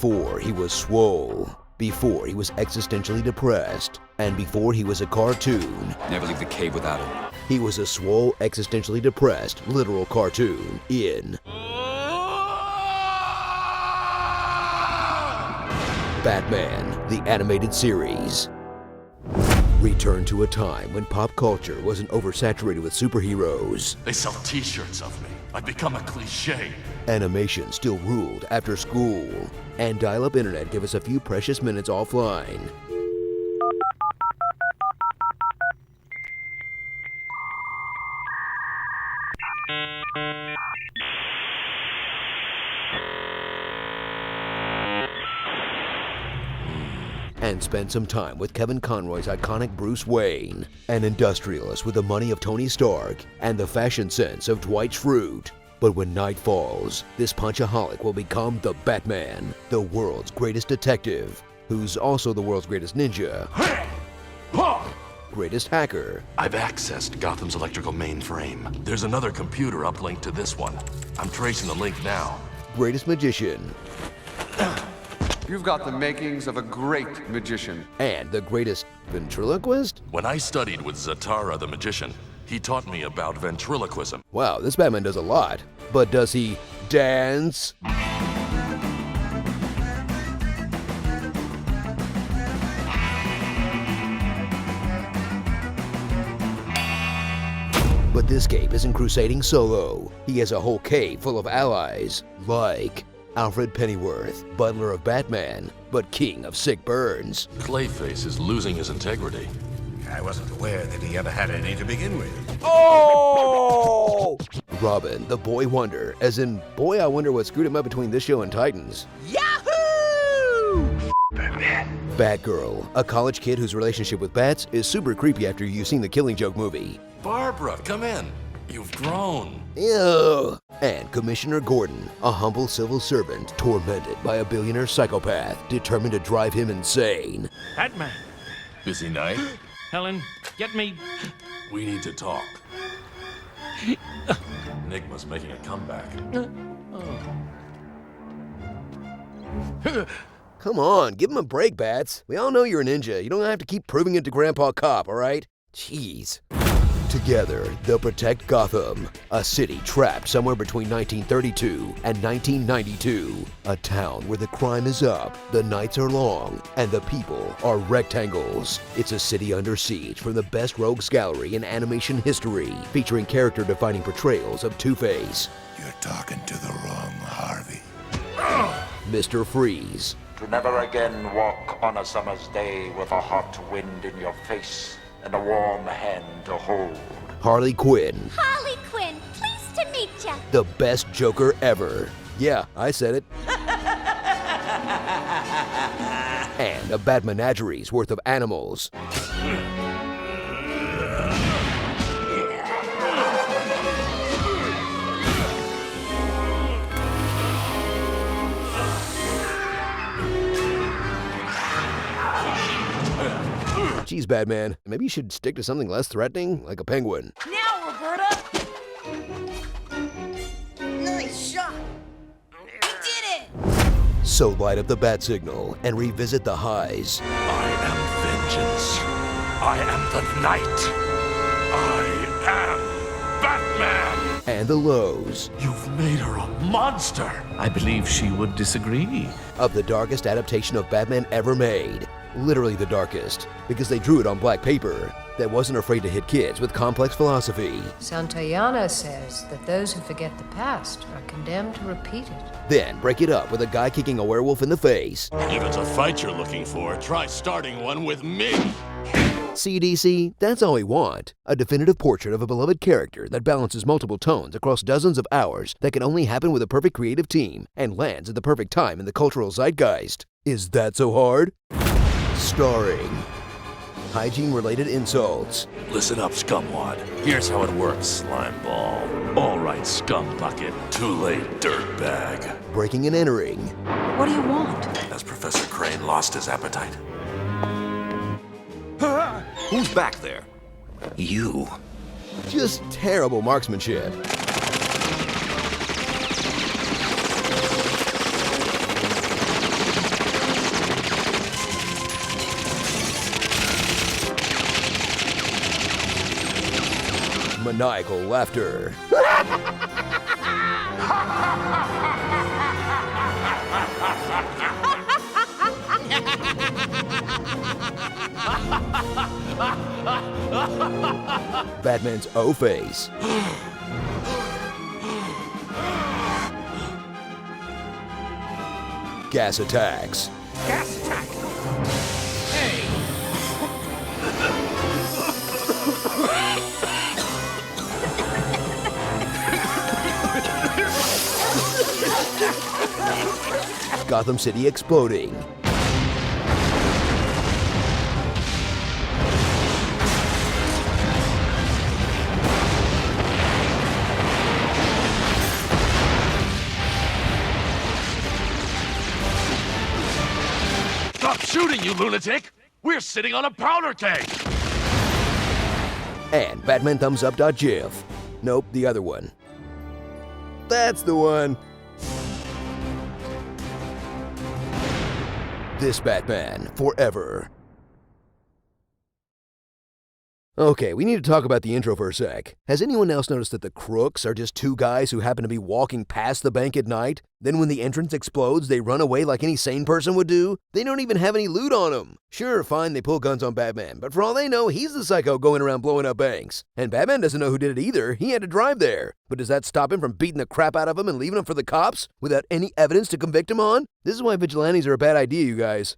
Before he was swole. Before he was existentially depressed. And before he was a cartoon. Never leave the cave without him. He was a swole, existentially depressed, literal cartoon in Batman, the animated series. Return to a time when pop culture wasn't oversaturated with superheroes. They sell t-shirts of me. I've become a cliche. Animation still ruled after school. And dial-up internet gave us a few precious minutes offline. And spent some time with Kevin Conroy's iconic Bruce Wayne, an industrialist with the money of Tony Stark and the fashion sense of Dwight Schrute. But when night falls, this punchaholic will become the Batman, the world's greatest detective, who's also the world's greatest ninja, greatest hacker. I've accessed Gotham's electrical mainframe. There's another computer uplinked to this one. I'm tracing the link now. Greatest magician. You've got the makings of a great magician. And the greatest ventriloquist? When I studied with Zatara the magician, he taught me about ventriloquism. Wow, this Batman does a lot. But does he dance? But this cape isn't crusading solo. He has a whole cave full of allies, like Alfred Pennyworth, butler of Batman, but king of sick burns. Clayface is losing his integrity. I wasn't aware that he ever had any to begin with. Oh! Robin, the boy wonder, as in, boy, I wonder what screwed him up between this show and Titans. Yahoo! Batman. Batgirl, a college kid whose relationship with bats is super creepy after you've seen the Killing Joke movie. Barbara, come in. You've grown. Ew. And Commissioner Gordon, a humble civil servant tormented by a billionaire psychopath determined to drive him insane. Batman. Busy night? Helen, get me. We need to talk. Enigma's making a comeback. Come on, give him a break, Bats. We all know you're a ninja. You don't have to keep proving it to Grandpa Cop, all right? Jeez. Together, they'll protect Gotham, a city trapped somewhere between 1932 and 1992. A town where the crime is up, the nights are long, and the people are rectangles. It's a city under siege from the best rogues gallery in animation history, featuring character-defining portrayals of Two-Face. You're talking to the wrong Harvey. Mr. Freeze. To never again walk on a summer's day with a hot wind in your face and a warm hand to hold. Harley Quinn. Harley Quinn, pleased to meet ya. The best Joker ever. Yeah, I said it. And a bad menagerie's worth of animals. Geez, Batman, maybe you should stick to something less threatening, like a penguin. Now, Roberta! Nice shot! We did it! So light up the bat signal and revisit the highs. I am vengeance. I am the night. I am Batman. And the lows. You've made her a monster. I believe she would disagree. Of the darkest adaptation of Batman ever made. Literally the darkest, because they drew it on black paper that wasn't afraid to hit kids with complex philosophy. Santayana says that those who forget the past are condemned to repeat it. Then break it up with a guy kicking a werewolf in the face. If it's a fight you're looking for, try starting one with me. CDC, that's all we want. A definitive portrait of a beloved character that balances multiple tones across dozens of hours that can only happen with a perfect creative team and lands at the perfect time in the cultural zeitgeist. Is that so hard? Starring hygiene-related insults. Listen up, scumwad. Here's how it works, slime ball. All right, scum bucket. Too late, dirtbag. Breaking and entering. What do you want? Has Professor Crane lost his appetite? Who's back there? You. Just terrible marksmanship. maniacal laughter. Batman's O-face. Gas attacks. Gas attack! Gotham City exploding. Stop shooting, you lunatic! We're sitting on a powder keg! And Batman thumbs up.gif. Nope, the other one. That's the one. This Batman, forever. Okay, we need to talk about the intro for a sec. Has anyone else noticed that the crooks are just two guys who happen to be walking past the bank at night? Then when the entrance explodes, they run away like any sane person would do? They don't even have any loot on them. Sure, fine, they pull guns on Batman, but for all they know, he's the psycho going around blowing up banks. And Batman doesn't know who did it either. He had to drive there. But does that stop him from beating the crap out of him and leaving him for the cops without any evidence to convict him on? This is why vigilantes are a bad idea, you guys.